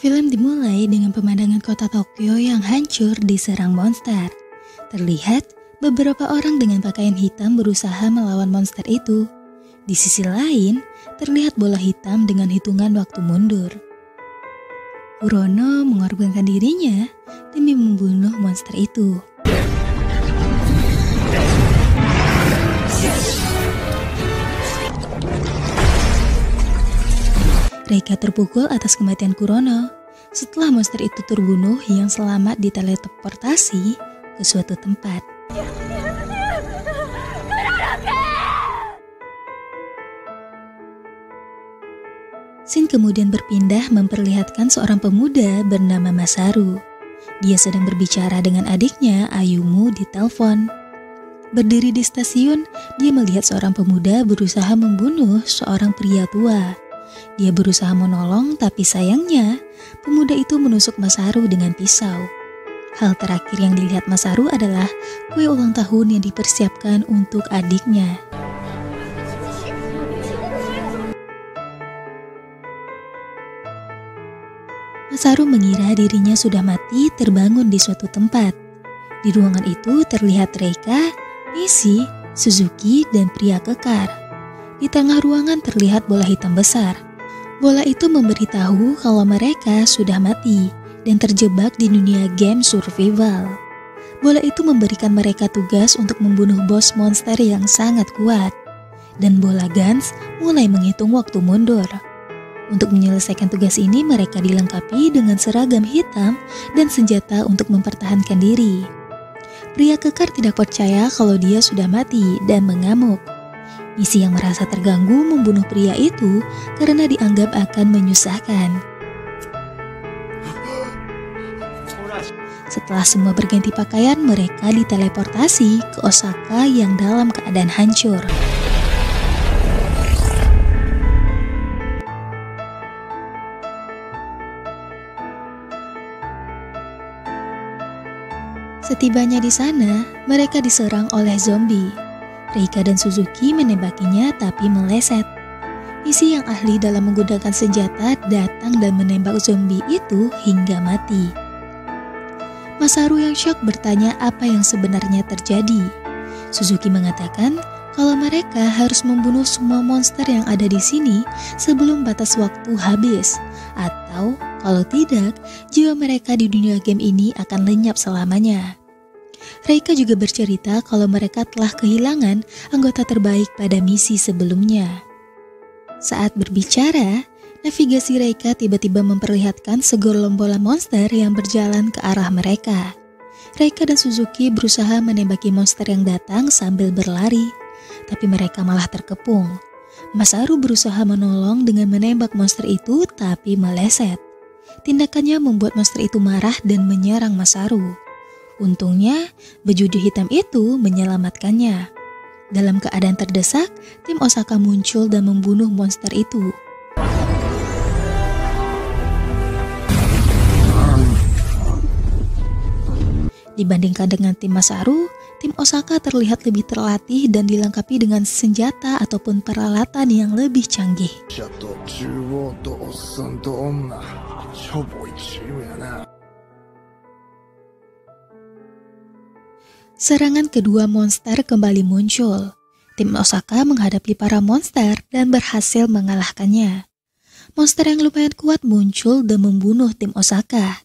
Film dimulai dengan pemandangan kota Tokyo yang hancur diserang monster. Terlihat beberapa orang dengan pakaian hitam berusaha melawan monster itu. Di sisi lain, terlihat bola hitam dengan hitungan waktu mundur. Kurono mengorbankan dirinya demi membunuh monster itu. Reika terpukul atas kematian Kurono setelah monster itu terbunuh yang selamat diteleportasi ke suatu tempat. Scene kemudian berpindah memperlihatkan seorang pemuda bernama Masaru. Dia sedang berbicara dengan adiknya Ayumu di telepon. Berdiri di stasiun, dia melihat seorang pemuda berusaha membunuh seorang pria tua. Dia berusaha menolong, tapi sayangnya pemuda itu menusuk Masaru dengan pisau. Hal terakhir yang dilihat Masaru adalah kue ulang tahun yang dipersiapkan untuk adiknya. Masaru mengira dirinya sudah mati terbangun di suatu tempat. Di ruangan itu terlihat Reika, Nishi, Suzuki, dan pria kekar. Di tengah ruangan terlihat bola hitam besar. Bola itu memberitahu kalau mereka sudah mati dan terjebak di dunia game survival. Bola itu memberikan mereka tugas untuk membunuh bos monster yang sangat kuat. Dan bola Gans mulai menghitung waktu mundur. Untuk menyelesaikan tugas ini mereka dilengkapi dengan seragam hitam dan senjata untuk mempertahankan diri. Pria kekar tidak percaya kalau dia sudah mati dan mengamuk. Nishi yang merasa terganggu membunuh pria itu karena dianggap akan menyusahkan. Setelah semua berganti pakaian, mereka diteleportasi ke Osaka yang dalam keadaan hancur. Setibanya di sana, mereka diserang oleh zombie. Reika dan Suzuki menembakinya tapi meleset. Nishi yang ahli dalam menggunakan senjata datang dan menembak zombie itu hingga mati. Masaru yang syok bertanya apa yang sebenarnya terjadi. Suzuki mengatakan kalau mereka harus membunuh semua monster yang ada di sini sebelum batas waktu habis. Atau kalau tidak, jiwa mereka di dunia game ini akan lenyap selamanya. Reika juga bercerita kalau mereka telah kehilangan anggota terbaik pada misi sebelumnya. Saat berbicara, navigasi Reika tiba-tiba memperlihatkan segerombolan monster yang berjalan ke arah mereka. Reika dan Suzuki berusaha menembaki monster yang datang sambil berlari, tapi mereka malah terkepung. Masaru berusaha menolong dengan menembak monster itu tapi meleset. Tindakannya membuat monster itu marah dan menyerang Masaru. Untungnya, bejuju hitam itu menyelamatkannya. Dalam keadaan terdesak, tim Osaka muncul dan membunuh monster itu. Dibandingkan dengan tim Masaru, tim Osaka terlihat lebih terlatih dan dilengkapi dengan senjata ataupun peralatan yang lebih canggih. Serangan kedua monster kembali muncul. Tim Osaka menghadapi para monster dan berhasil mengalahkannya. Monster yang lumayan kuat muncul dan membunuh tim Osaka.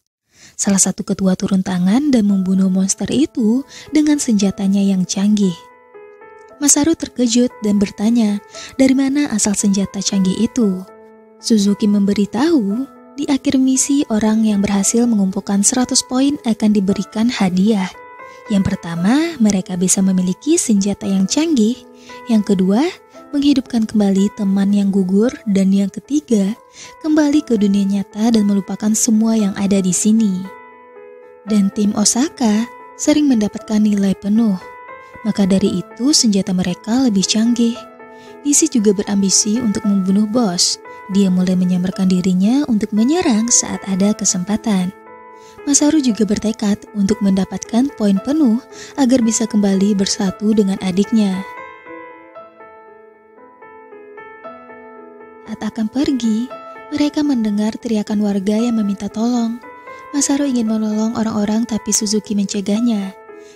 Salah satu ketua turun tangan dan membunuh monster itu dengan senjatanya yang canggih. Masaru terkejut dan bertanya, dari mana asal senjata canggih itu? Suzuki memberitahu, di akhir misi orang yang berhasil mengumpulkan 100 poin akan diberikan hadiah. Yang pertama, mereka bisa memiliki senjata yang canggih. Yang kedua, menghidupkan kembali teman yang gugur. Dan yang ketiga, kembali ke dunia nyata dan melupakan semua yang ada di sini. Dan tim Osaka sering mendapatkan nilai penuh. Maka dari itu, senjata mereka lebih canggih. Nishi juga berambisi untuk membunuh bos. Dia mulai menyamarkan dirinya untuk menyerang saat ada kesempatan. Masaru juga bertekad untuk mendapatkan poin penuh agar bisa kembali bersatu dengan adiknya. Saat akan pergi, Mereka mendengar teriakan warga yang meminta tolong. Masaru ingin menolong orang-orang tapi Suzuki mencegahnya.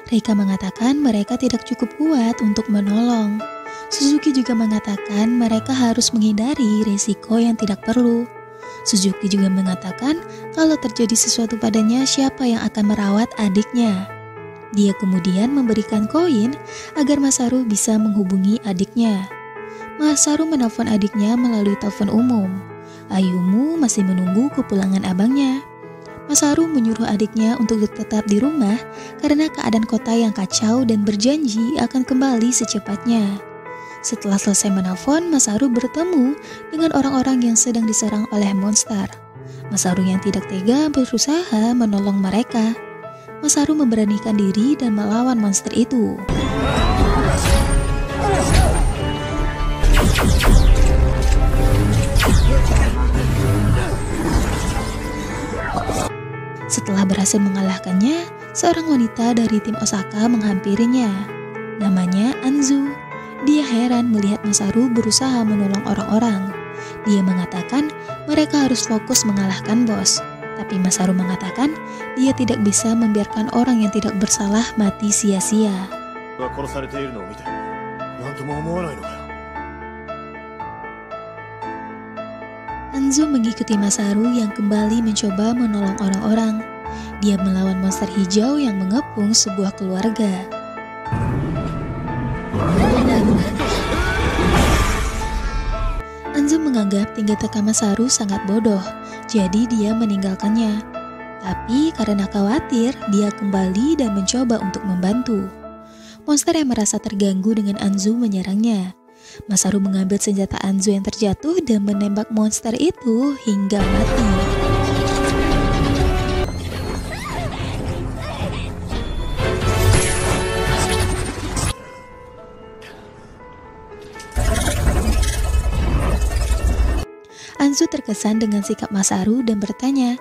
Reika mengatakan mereka tidak cukup kuat untuk menolong. Suzuki juga mengatakan mereka harus menghindari risiko yang tidak perlu. Suzuki juga mengatakan kalau terjadi sesuatu padanya siapa yang akan merawat adiknya. Dia kemudian memberikan koin agar Masaru bisa menghubungi adiknya. Masaru menelpon adiknya melalui telepon umum. Ayumu masih menunggu kepulangan abangnya. Masaru menyuruh adiknya untuk tetap di rumah karena keadaan kota yang kacau dan berjanji akan kembali secepatnya. Setelah selesai menelpon, Masaru bertemu dengan orang-orang yang sedang diserang oleh monster. Masaru yang tidak tega berusaha menolong mereka. Masaru memberanikan diri dan melawan monster itu. Setelah berhasil mengalahkannya, seorang wanita dari tim Osaka menghampirinya. Namanya Anzu. Dia heran melihat Masaru berusaha menolong orang-orang. Dia mengatakan mereka harus fokus mengalahkan bos. Tapi Masaru mengatakan dia tidak bisa membiarkan orang yang tidak bersalah mati sia-sia. Anzu mengikuti Masaru yang kembali mencoba menolong orang-orang. Dia melawan monster hijau yang mengepung sebuah keluarga. Anzu menganggap tingkah Masaru sangat bodoh, jadi dia meninggalkannya. Tapi karena khawatir, dia kembali dan mencoba untuk membantu. Monster yang merasa terganggu dengan Anzu menyerangnya. Masaru mengambil senjata Anzu yang terjatuh dan menembak monster itu hingga mati. Anzu terkesan dengan sikap Masaru dan bertanya,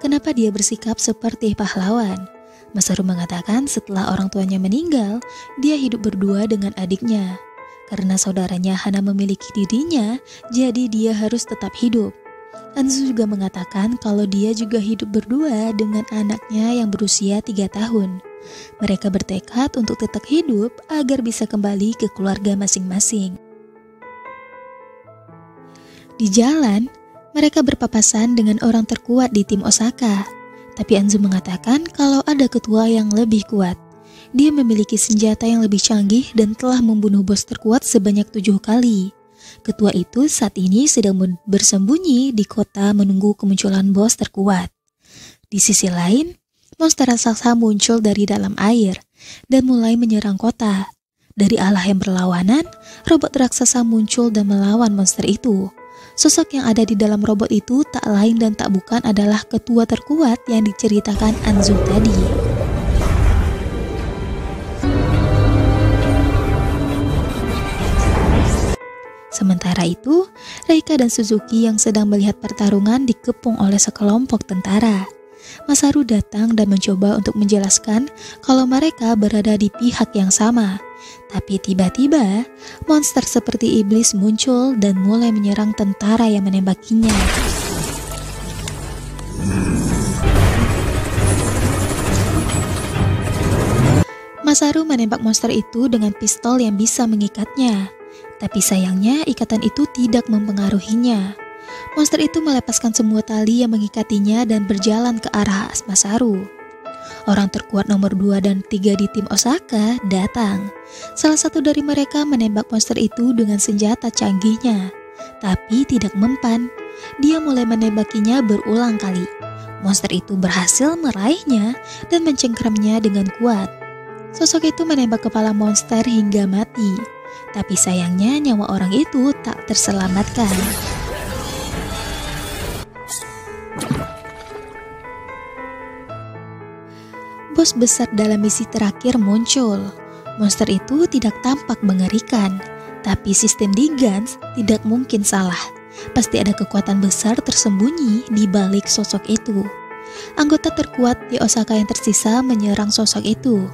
kenapa dia bersikap seperti pahlawan. Masaru mengatakan setelah orang tuanya meninggal, dia hidup berdua dengan adiknya. Karena saudaranya Hana memiliki dirinya, jadi dia harus tetap hidup. Anzu juga mengatakan kalau dia juga hidup berdua dengan anaknya yang berusia 3 tahun. Mereka bertekad untuk tetap hidup agar bisa kembali ke keluarga masing-masing. Di jalan, mereka berpapasan dengan orang terkuat di tim Osaka. Tapi Anzu mengatakan kalau ada ketua yang lebih kuat. Dia memiliki senjata yang lebih canggih dan telah membunuh bos terkuat sebanyak 7 kali. Ketua itu saat ini sedang bersembunyi di kota menunggu kemunculan bos terkuat. Di sisi lain, monster raksasa muncul dari dalam air dan mulai menyerang kota. Dari arah yang berlawanan, robot raksasa muncul dan melawan monster itu. Sosok yang ada di dalam robot itu tak lain dan tak bukan adalah ketua terkuat yang diceritakan Anzu tadi. Sementara itu, Reika dan Suzuki yang sedang melihat pertarungan dikepung oleh sekelompok tentara. Masaru datang dan mencoba untuk menjelaskan kalau mereka berada di pihak yang sama. Tapi tiba-tiba, monster seperti iblis muncul dan mulai menyerang tentara yang menembakinya. Masaru menembak monster itu dengan pistol yang bisa mengikatnya. Tapi sayangnya ikatan itu tidak mempengaruhinya. Monster itu melepaskan semua tali yang mengikatinya dan berjalan ke arah Masaru. Orang terkuat nomor 2 dan 3 di tim Osaka datang. Salah satu dari mereka menembak monster itu dengan senjata canggihnya. Tapi tidak mempan. Dia mulai menembakinya berulang kali. Monster itu berhasil meraihnya dan mencengkramnya dengan kuat. Sosok itu menembak kepala monster hingga mati. Tapi sayangnya nyawa orang itu tak terselamatkan. Bos besar dalam misi terakhir muncul. Monster itu tidak tampak mengerikan, tapi sistem di Gans tidak mungkin salah. Pasti ada kekuatan besar tersembunyi di balik sosok itu. Anggota terkuat di Osaka yang tersisa menyerang sosok itu.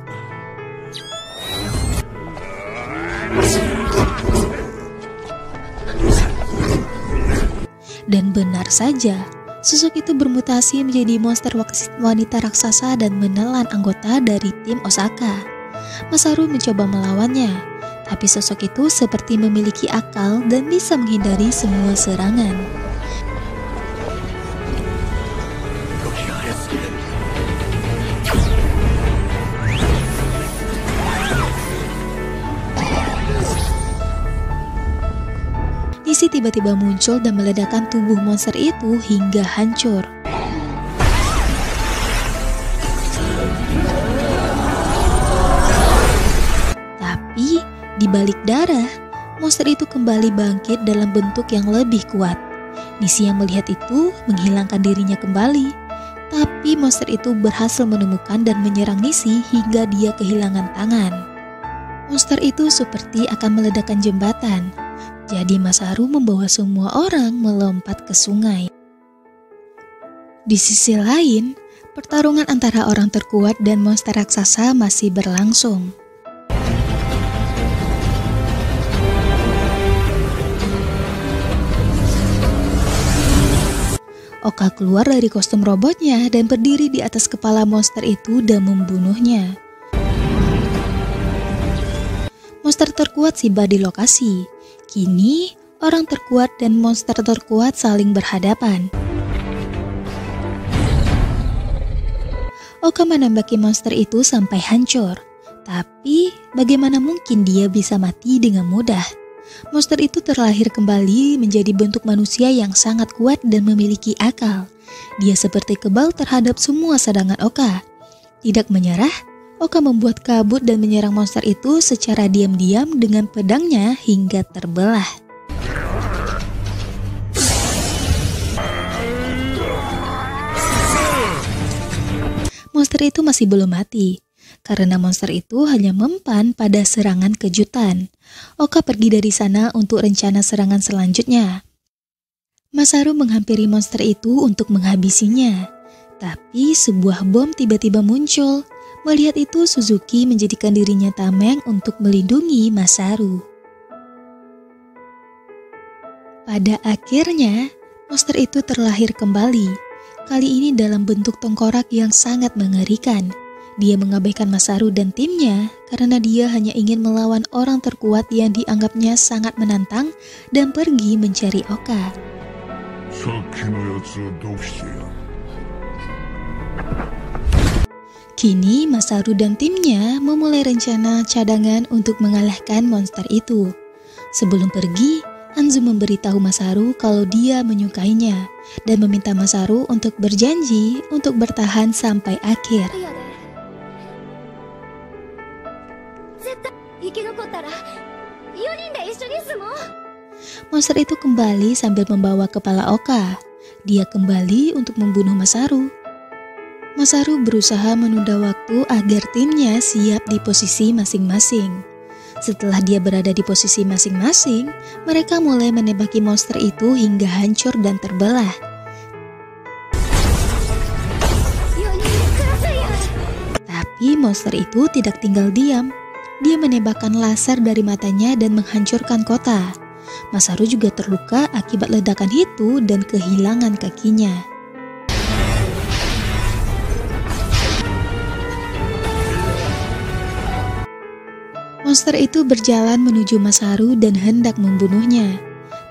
Dan Benar saja, sosok itu bermutasi menjadi monster wanita raksasa dan menelan anggota dari tim Osaka. Masaru mencoba melawannya, tapi sosok itu seperti memiliki akal dan bisa menghindari semua serangan. Nisi tiba-tiba muncul dan meledakkan tubuh monster itu hingga hancur. Tapi, di balik darah, monster itu kembali bangkit dalam bentuk yang lebih kuat. Nisi yang melihat itu menghilangkan dirinya kembali. Tapi monster itu berhasil menemukan dan menyerang Nisi hingga dia kehilangan tangan. Monster itu seperti akan meledakkan jembatan. Jadi Masaru membawa semua orang melompat ke sungai. Di sisi lain, pertarungan antara orang terkuat dan monster raksasa masih berlangsung. Oka keluar dari kostum robotnya dan berdiri di atas kepala monster itu dan membunuhnya. Monster terkuat tiba di lokasi. Kini, orang terkuat dan monster terkuat saling berhadapan. Oka menembaki monster itu sampai hancur. Tapi, bagaimana mungkin dia bisa mati dengan mudah? Monster itu terlahir kembali menjadi bentuk manusia yang sangat kuat dan memiliki akal. Dia seperti kebal terhadap semua serangan Oka. Tidak menyerah, Oka membuat kabut dan menyerang monster itu secara diam-diam dengan pedangnya hingga terbelah. Monster itu masih belum mati, karena monster itu hanya mempan pada serangan kejutan. Oka pergi dari sana untuk rencana serangan selanjutnya. Masaru menghampiri monster itu untuk menghabisinya. Tapi sebuah bom tiba-tiba muncul. Melihat itu, Suzuki menjadikan dirinya tameng untuk melindungi Masaru. Pada akhirnya, monster itu terlahir kembali. Kali ini dalam bentuk tengkorak yang sangat mengerikan. Dia mengabaikan Masaru dan timnya karena dia hanya ingin melawan orang terkuat yang dianggapnya sangat menantang dan pergi mencari Oka. Kini Masaru dan timnya memulai rencana cadangan untuk mengalahkan monster itu. Sebelum pergi, Anzu memberitahu Masaru kalau dia menyukainya dan meminta Masaru untuk berjanji untuk bertahan sampai akhir. Monster itu kembali sambil membawa kepala Oka. Dia kembali untuk membunuh Masaru. Masaru berusaha menunda waktu agar timnya siap di posisi masing-masing. Setelah dia berada di posisi masing-masing, mereka mulai menembaki monster itu hingga hancur dan terbelah. Tapi monster itu tidak tinggal diam. Dia menembakkan laser dari matanya dan menghancurkan kota. Masaru juga terluka akibat ledakan itu dan kehilangan kakinya. Monster itu berjalan menuju Masaru dan hendak membunuhnya.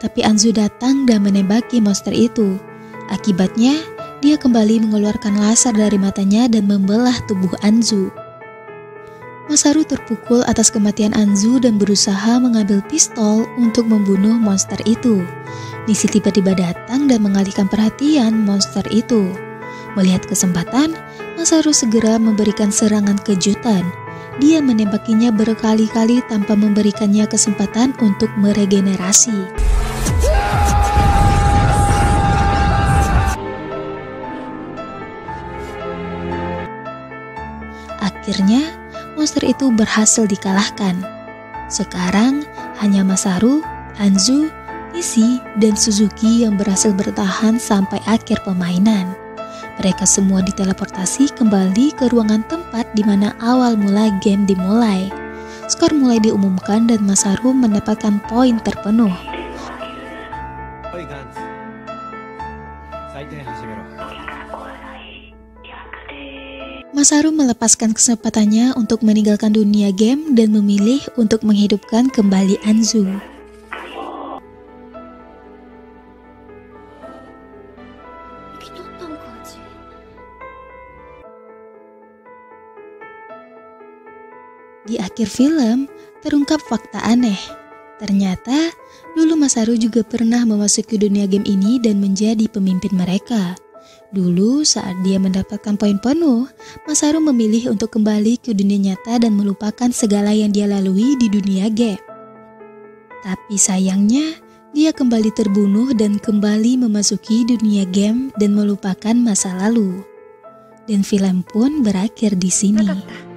Tapi Anzu datang dan menembaki monster itu. Akibatnya, dia kembali mengeluarkan laser dari matanya dan membelah tubuh Anzu. Masaru terpukul atas kematian Anzu dan berusaha mengambil pistol untuk membunuh monster itu. Nisi tiba-tiba datang dan mengalihkan perhatian monster itu. Melihat kesempatan, Masaru segera memberikan serangan kejutan. Dia menembakinya berkali-kali tanpa memberikannya kesempatan untuk meregenerasi. Akhirnya, monster itu berhasil dikalahkan. Sekarang, hanya Masaru, Anzu, Nisi, dan Suzuki yang berhasil bertahan sampai akhir permainan. Mereka semua diteleportasi kembali ke ruangan tempat di mana awal mula game dimulai. Skor mulai diumumkan dan Masaru mendapatkan poin terpenuh. Masaru melepaskan kesempatannya untuk meninggalkan dunia game dan memilih untuk menghidupkan kembali Anzu. Di akhir film, terungkap fakta aneh. Ternyata, dulu Masaru juga pernah memasuki dunia game ini dan menjadi pemimpin mereka. Dulu saat dia mendapatkan poin penuh, Masaru memilih untuk kembali ke dunia nyata dan melupakan segala yang dia lalui di dunia game. Tapi sayangnya, dia kembali terbunuh dan kembali memasuki dunia game dan melupakan masa lalu. Dan film pun berakhir di sini.